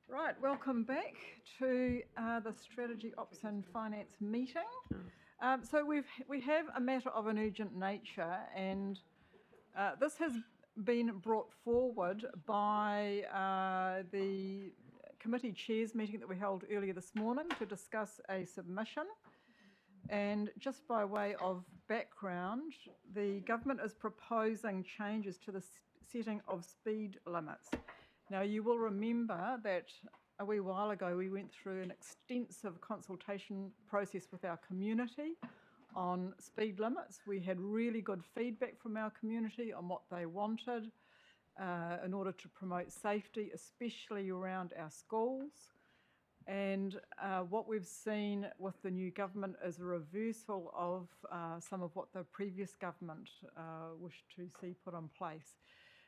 Right, welcome back to the Strategy Ops and Finance meeting. So we have a matter of an urgent nature, and this has been brought forward by the committee chairs meeting that we held earlier this morning to discuss a submission. And just by way of background, the government is proposing changes to the setting of speed limits. Now, you will remember that a wee while ago we went through an extensive consultation process with our community on speed limits. We had really good feedback from our community on what they wanted in order to promote safety, especially around our schools. And what we've seen with the new government is a reversal of some of what the previous government wished to see put in place.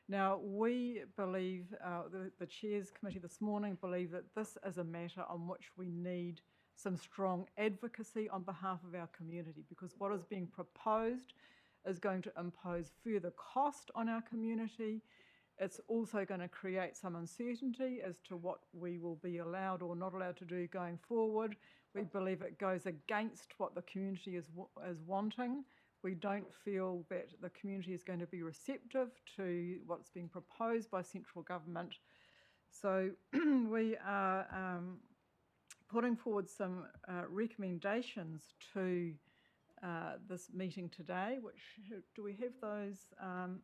Now, we believe, the Chairs Committee this morning believe that this is a matter on which we need some strong advocacy on behalf of our community, because what is being proposed is going to impose further cost on our community. It's also going to create some uncertainty as to what we will be allowed or not allowed to do going forward. We believe it goes against what the community is wanting. We don't feel that the community is going to be receptive to what's being proposed by central government. So we are putting forward some recommendations to this meeting today, which, do we have those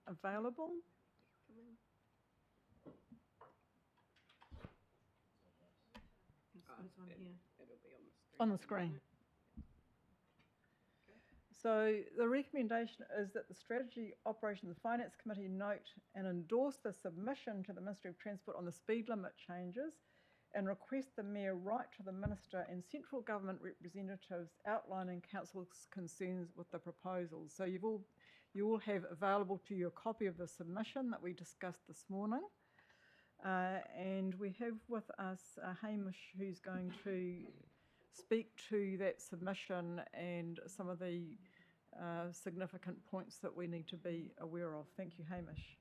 available? It's on here. It'll be on the screen. On the screen. So the recommendation is that the Strategy, Operations and Finance Committee note and endorse the submission to the Ministry of Transport on the speed limit changes and request the Mayor write to the Minister and central government representatives outlining Council's concerns with the proposals. So you all have available to you a copy of the submission that we discussed this morning. And we have with us Hamish, who's going to speak to that submission and some of the significant points that we need to be aware of. Thank you, Hamish.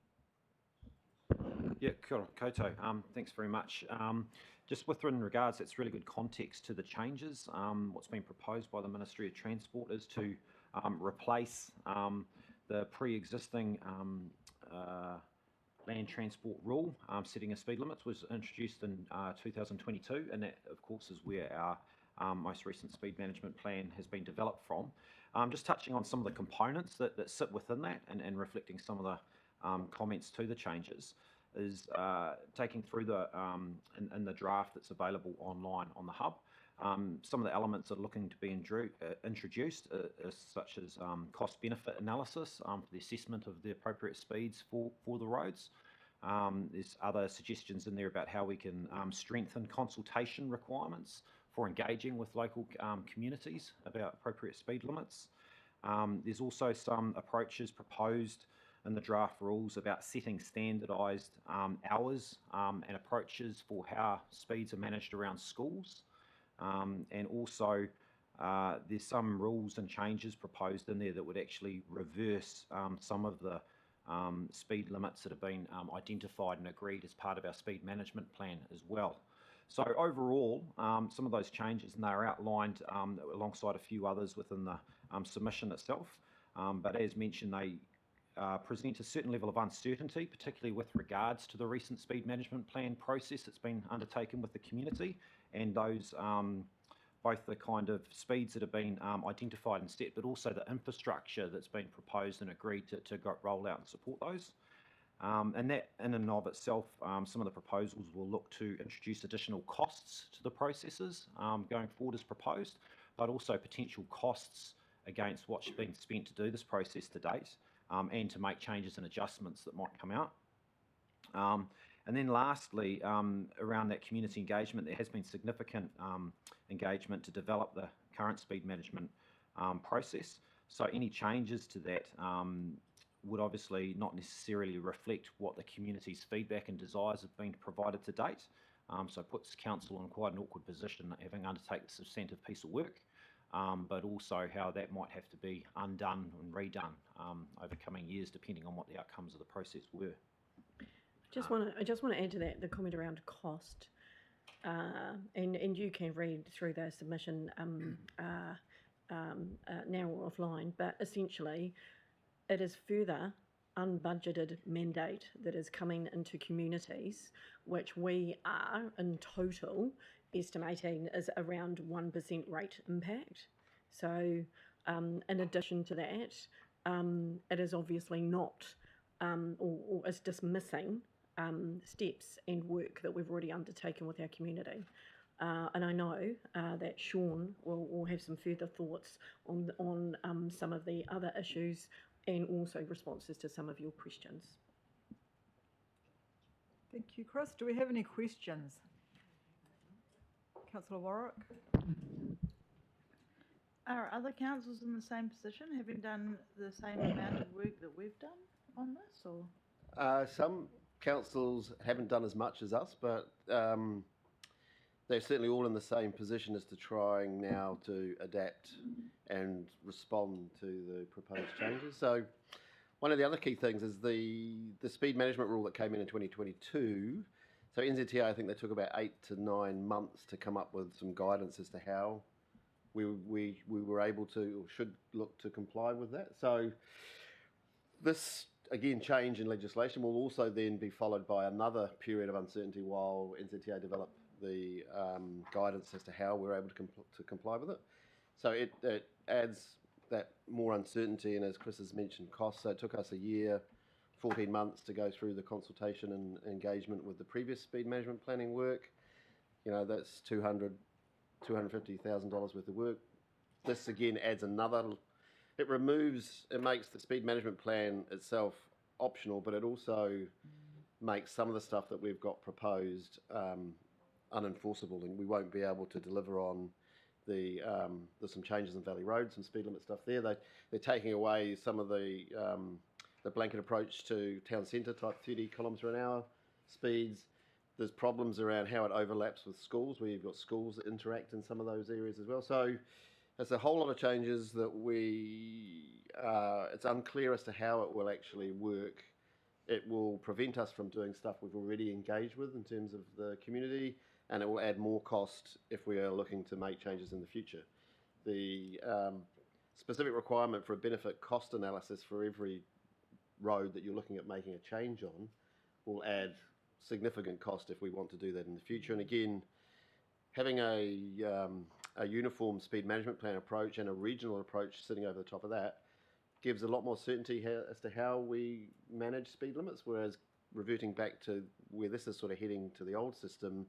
Yeah, kia ora koutou. Thanks very much. Just in regards, it's really good context to the changes. What's been proposed by the Ministry of Transport is to replace the pre-existing land transport rule setting a speed limit was introduced in 2022, and that of course is where our most recent speed management plan has been developed from. Just touching on some of the components that sit within that and reflecting some of the comments to the changes is taking through in the draft that's available online on the hub. Some of the elements that are looking to be introduced such as cost-benefit analysis for the assessment of the appropriate speeds for the roads. There's other suggestions in there about how we can strengthen consultation requirements for engaging with local communities about appropriate speed limits. There's also some approaches proposed in the draft rules about setting standardised hours and approaches for how speeds are managed around schools. And also there's some rules and changes proposed in there that would actually reverse some of the speed limits that have been identified and agreed as part of our speed management plan as well. So overall, some of those changes, and they're outlined alongside a few others within the submission itself, but as mentioned, they present a certain level of uncertainty, particularly with regards to the recent speed management plan process that's been undertaken with the community, and those both the kind of speeds that have been identified and set, but also the infrastructure that's been proposed and agreed to roll out and support those. And that in and of itself, some of the proposals will look to introduce additional costs to the processes going forward as proposed, but also potential costs against what's been spent to do this process to date, and to make changes and adjustments that might come out. And then lastly, around that community engagement, there has been significant engagement to develop the current speed management process. So any changes to that would obviously not necessarily reflect what the community's feedback and desires have been provided to date. So it puts council in quite an awkward position, having undertaken a substantive piece of work, but also how that might have to be undone and redone over coming years, depending on what the outcomes of the process were. I just want to add to that the comment around cost. and you can read through the submission now or offline, but essentially it is further unbudgeted mandate that is coming into communities, which we are in total estimating is around 1% rate impact. So in addition to that, it is obviously not or is dismissing steps and work that we've already undertaken with our community. And I know that Sean will have some further thoughts on some of the other issues and also responses to some of your questions. Thank you, Chris. Do we have any questions? Councillor Warwick? Are other councils in the same position, having done the same amount of work that we've done on this, or? Some councils haven't done as much as us, but they're certainly all in the same position as to trying now to adapt and respond to the proposed changes. So one of the other key things is the speed management rule that came in 2022. So NZTA, I think they took about 8 to 9 months to come up with some guidance as to how we were able to or should look to comply with that. So this, again, change in legislation will also then be followed by another period of uncertainty while NZTA develop the guidance as to how we're able to comply with it. So it adds that more uncertainty, and as Chris has mentioned, costs. So it took us a year, 14 months to go through the consultation and engagement with the previous speed management planning work. You know, that's $250,000 worth of work. This again adds another. It makes the speed management plan itself optional, but it also makes some of the stuff that we've got proposed unenforceable, and we won't be able to deliver on there's some changes in Valley Road, some speed limit stuff there. They're taking away some of the blanket approach to town centre type 30 kilometre an hour speeds. There's problems around how it overlaps with schools, where you've got schools that interact in some of those areas as well. So there's a whole lot of changes that it's unclear as to how it will actually work. It will prevent us from doing stuff we've already engaged with in terms of the community, and it will add more cost if we are looking to make changes in the future. The specific requirement for a benefit cost analysis for every road that you're looking at making a change on will add significant cost if we want to do that in the future. And again, having a uniform speed management plan approach and a regional approach sitting over the top of that gives a lot more certainty as to how we manage speed limits, whereas reverting back to where this is sort of heading to the old system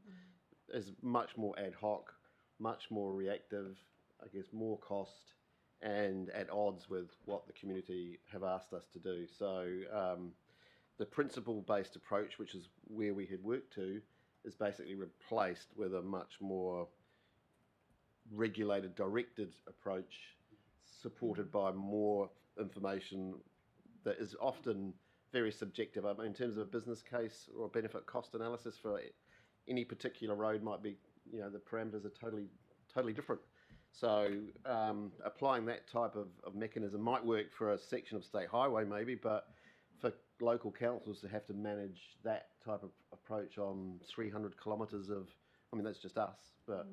is much more ad hoc, much more reactive, I guess more cost, and at odds with what the community have asked us to do. So the principle-based approach, which is where we had worked to, is basically replaced with a much more regulated, directed approach, supported by more information that is often very subjective. I mean, in terms of a business case or a benefit cost analysis for any particular road might be, you know, the parameters are totally different. So applying that type of mechanism might work for a section of state highway maybe, but for local councils to have to manage that type of approach on 300 kilometres of, I mean, that's just us, but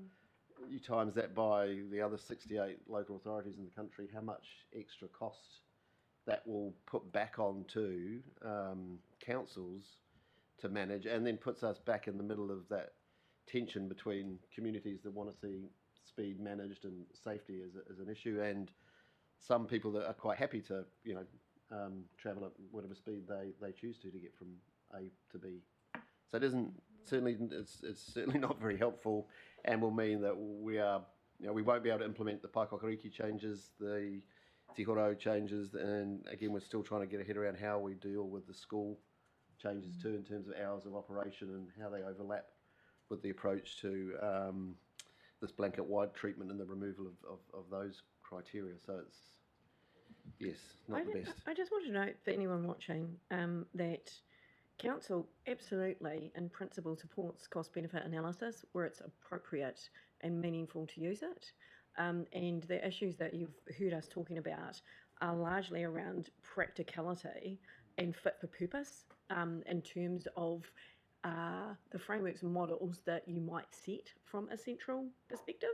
you times that by the other 68 local authorities in the country, how much extra cost that will put back onto councils to manage, and then puts us back in the middle of that tension between communities that want to see speed managed and safety as an issue, and some people that are quite happy to, you know, travel at whatever speed they choose to get from A to B. So it isn't it's certainly not very helpful, and will mean that we won't be able to implement the Paikokariki changes, the Te Horo changes, and again we're still trying to get a head around how we deal with the school changes too, in terms of hours of operation and how they overlap with the approach to this blanket wide treatment and the removal of those criteria. So it's, yes, not the best. I just want to note for anyone watching that Council absolutely in principle supports cost benefit analysis where it's appropriate and meaningful to use it. And the issues that you've heard us talking about are largely around practicality and fit for purpose in terms of the frameworks and models that you might set from a central perspective.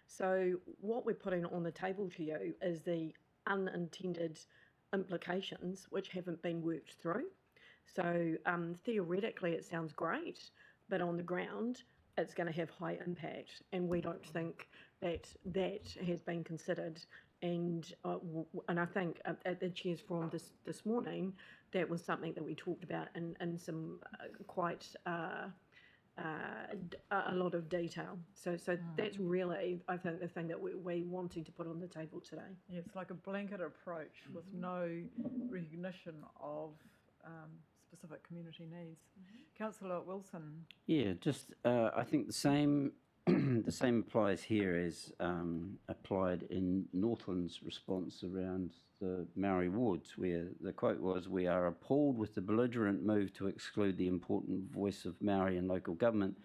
So what we're putting on the table to you is the unintended implications which haven't been worked through. So theoretically it sounds great, but on the ground it's going to have high impact, and we don't think that that has been considered. And I think at the Chair's Forum this morning, that was something that we talked about in some quite a lot of detail. So that's really, I think, the thing that we're wanting to put on the table today. Yeah, it's like a blanket approach with no recognition of specific community needs. Councillor Wilson. Yeah, just I think the same the same applies here as applied in Northland's response around the Maori wards, where the quote was, "We are appalled with the belligerent move to exclude the important voice of Maori in local government."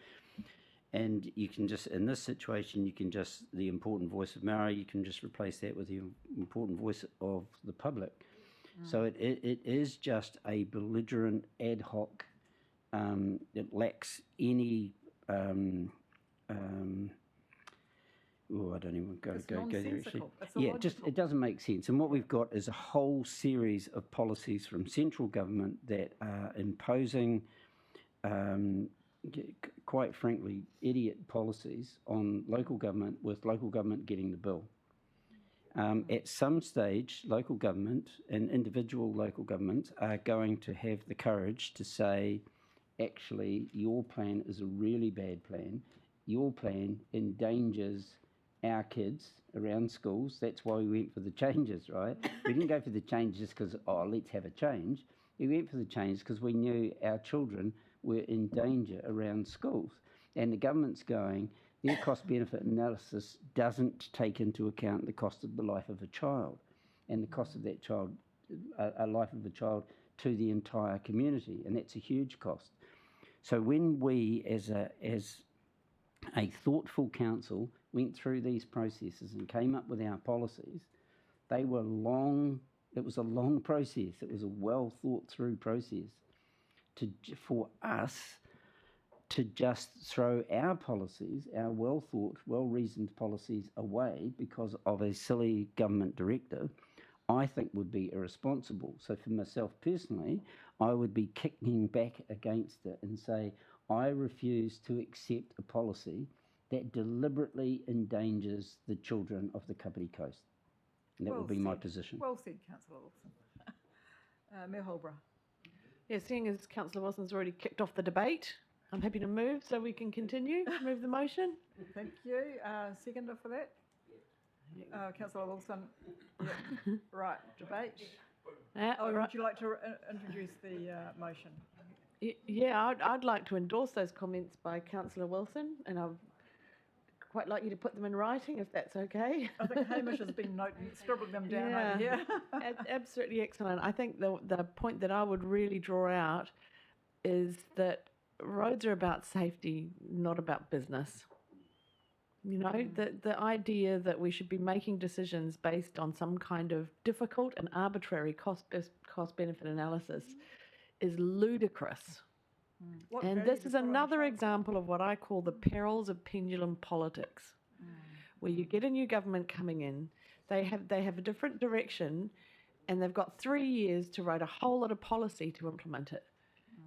And you can just, in this situation, you can just, the important voice of Maori, you can just replace that with the important voice of the public. So it is just a belligerent ad hoc. It lacks any. I don't even go It's there actually. nonsensical. It's Yeah, just illogical. it doesn't make sense. And what we've got is a whole series of policies from central government that are imposing, quite frankly, idiot policies on local government, with local government getting the bill. At some stage, local government and individual local governments are going to have the courage to say, actually, your plan is a really bad plan. Your plan endangers our kids around schools. That's why we went for the changes, right? We didn't go for the changes because, let's have a change. We went for the changes because we knew our children were in danger around schools. And the government's going, their cost-benefit analysis doesn't take into account the cost of the life of a child and the cost of that child, a life of a child to the entire community, and that's a huge cost. So when we, as a thoughtful council, went through these processes and came up with our policies, they were long. It was a long process. It was a well thought through process for us to just throw our policies, our well thought, well reasoned policies away because of a silly government directive, I think would be irresponsible. So for myself personally, I would be kicking back against it and say, I refuse to accept a policy that deliberately endangers the children of the Kapiti Coast. And that Well would be my said. position. Well said, Councillor Wilson. Mayor Holbrook. Yeah, seeing as Councillor Wilson's already kicked off the debate, I'm happy to move so we can continue. Move the motion. Thank you. Seconder for that? Councillor Wilson. Yeah. Right, debate. Right. Would you like to introduce the motion? Yeah, I'd like to endorse those comments by Councillor Wilson, and I'd quite like you to put them in writing if that's okay. I think Hamish has been scribbling them down Yeah. over here. Absolutely excellent. I think the point that I would really draw out is that roads are about safety, not about business. You know, the idea that we should be making decisions based on some kind of difficult and arbitrary cost-benefit analysis is ludicrous. What And value this does is that another insurance- example of what I call the perils of pendulum politics, where you get a new government coming in, they have a different direction, and they've got 3 years to write a whole lot of policy to implement it.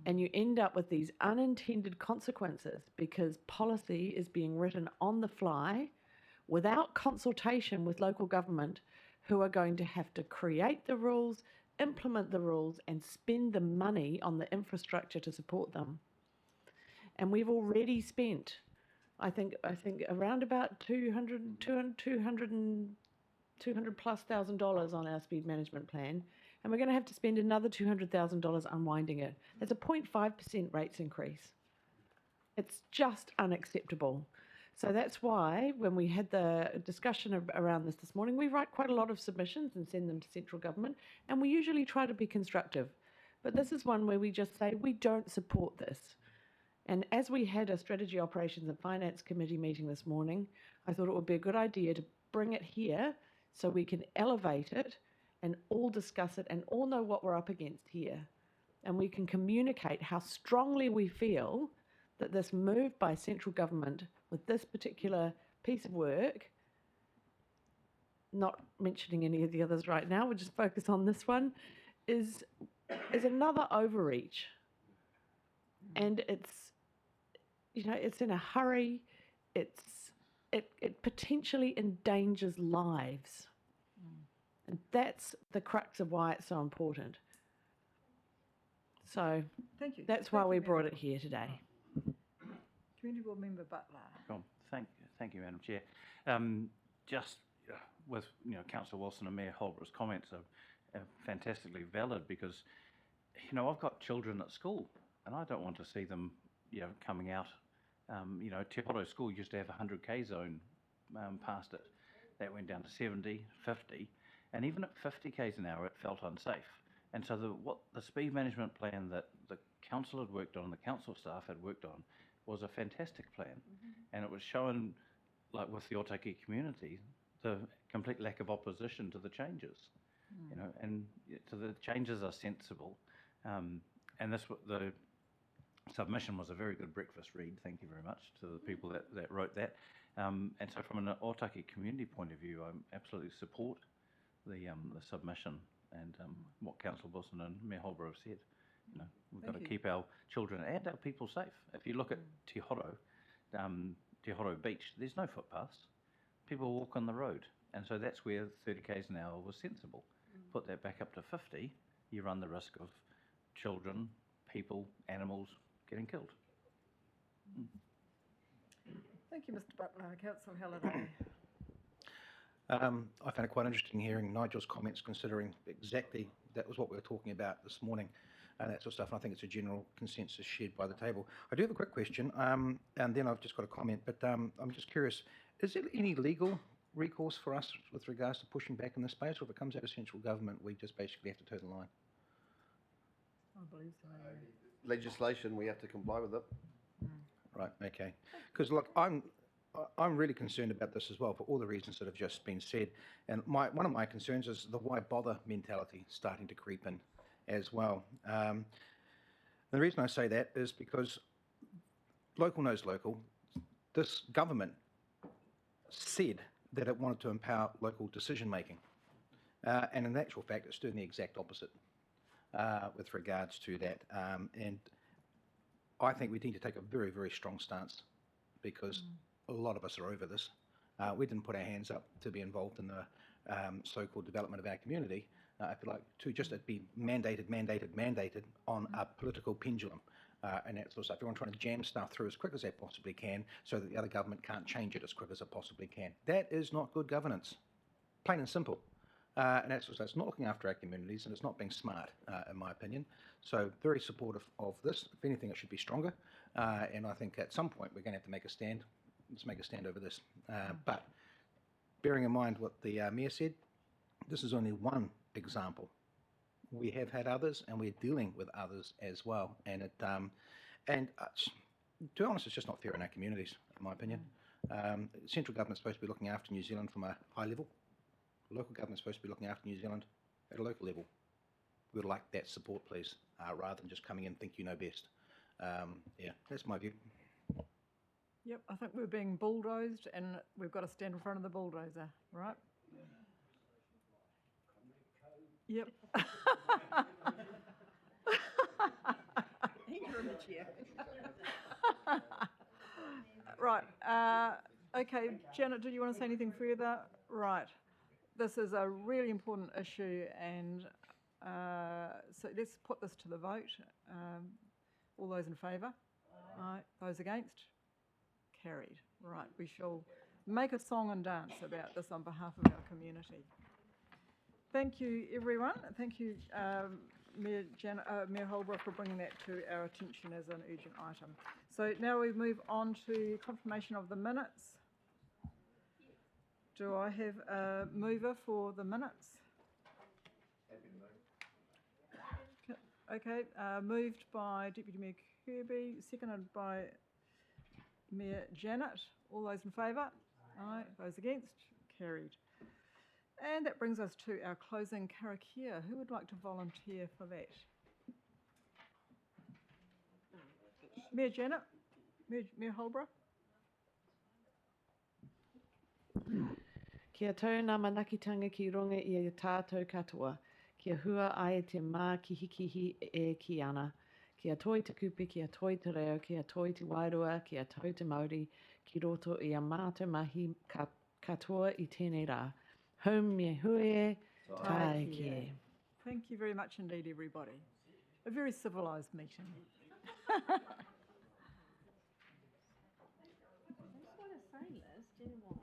And you end up with these unintended consequences because policy is being written on the fly without consultation with local government, who are going to have to create the rules, implement the rules, and spend the money on the infrastructure to support them. And we've already spent, I think around about $200 plus thousand on our speed management plan, and we're going to have to spend another $200,000 unwinding it. That's a 0.5% rates increase. It's just unacceptable. So that's why when we had the discussion around this morning, we write quite a lot of submissions and send them to central government, and we usually try to be constructive. But this is one where we just say, we don't support this. And as we had a Strategy, Operations and Finance Committee meeting this morning, I thought it would be a good idea to bring it here so we can elevate it and all discuss it and all know what we're up against here. and we can communicate how strongly we feel that this move by central government with this particular piece of work, not mentioning any of the others right now, we'll just focus on this one, is another overreach. And it's, it's in a hurry, it potentially endangers lives. And that's the crux of why it's so important. So Thank you. that's Thank why you, we Mayor. brought it here today. Community Board Member Butler. Cool. Thank you, Madam Chair. Just with Councillor Wilson and Mayor Holbrook's comments are fantastically valid, because I've got children at school and I don't want to see them coming out. Te Horo School used to have a 100k zone past it. That went down to 70, 50, and even at 50 k's an hour it felt unsafe. And so the speed management plan that the council had worked on, the council staff had worked on, was a fantastic plan. And it was shown, like with the Otaki community, the complete lack of opposition to the changes. And so the changes are sensible. And the submission was a very good breakfast read. Thank you very much to the people that wrote that. And so from an Otaki community point of view, I absolutely support the submission and what Councillor Wilson and Mayor Holbrook have said. We've got to keep our children and our people safe. If you look at Te Horo Beach, there's no footpaths. People walk on the road. And so that's where 30 k's an hour was sensible. Put that back up to 50, you run the risk of children, people, animals getting killed. Thank you, Mr. Butler. Councillor Halliday. I found it quite interesting hearing Nigel's comments, considering exactly that was what we were talking about this morning and that sort of stuff. And I think it's a general consensus shared by the table. I do have a quick question, and then I've just got a comment, but I'm just curious, is there any legal recourse for us with regards to pushing back in this space, or if it comes out of central government, we just basically have to toe the line? I believe so. Legislation, we have to comply with it. Right, okay. Because look, I'm really concerned about this as well for all the reasons that have just been said. And one of my concerns is the why bother mentality starting to creep in as well. The reason I say that is because local knows local. This government said that it wanted to empower local decision making. And in actual fact, it's doing the exact opposite with regards to that. And I think we need to take a very, very strong stance, because a lot of us are over this. We didn't put our hands up to be involved in the so-called development of our community. I feel like to just it be mandated on a political pendulum and that sort of stuff. Everyone trying to jam stuff through as quick as they possibly can so that the other government can't change it as quick as it possibly can. That is not good governance, plain and simple. And that's it's not looking after our communities, and it's not being smart, in my opinion. So very supportive of this. If anything, it should be stronger. And I think at some point we're going to have to make a stand. Let's make a stand over this. But bearing in mind what the Mayor said, this is only one example. We have had others, and we're dealing with others as well. And to be honest, it's just not fair in our communities, in my opinion. Central government's supposed to be looking after New Zealand from a high level. Local government's supposed to be looking after New Zealand at a local level. We'd like that support, please, rather than just coming in and think you know best. Yeah, that's my view. Yep, I think we're being bulldozed and we've got to stand in front of the bulldozer, right? Yep. You're in the chair. Right, okay, Janet, did you want to say anything further? Right. This is a really important issue, and so let's put this to the vote. All those in favour? Aye. Those against? Carried. Right, we shall make a song and dance about this on behalf of our community. Thank you, everyone. Thank you, Mayor Holbrook, for bringing that to our attention as an urgent item. So now we move on to confirmation of the minutes. Do I have a mover for the minutes? Okay, moved by Deputy Mayor Kirby, seconded by Mayor Janet. All those in favour? Aye. Those against? Carried. And that brings us to our closing karakia. Who would like to volunteer for that? Mayor Janet, Mayor Holbrook. Kia tau ngā manakitanga ki runga i a tātou katoa. Kia hua ai te mā kihikihi e ki ana. Kia toi te kupe, kia toi te reo, kia toi te wairua, kia tau te Māori, ki roto i a mātou mahi katoa i tēnei rā. Home me hui, tai ki. Thank you very much indeed, everybody. A very civilised meeting. I just want to say, Liz, do you know what?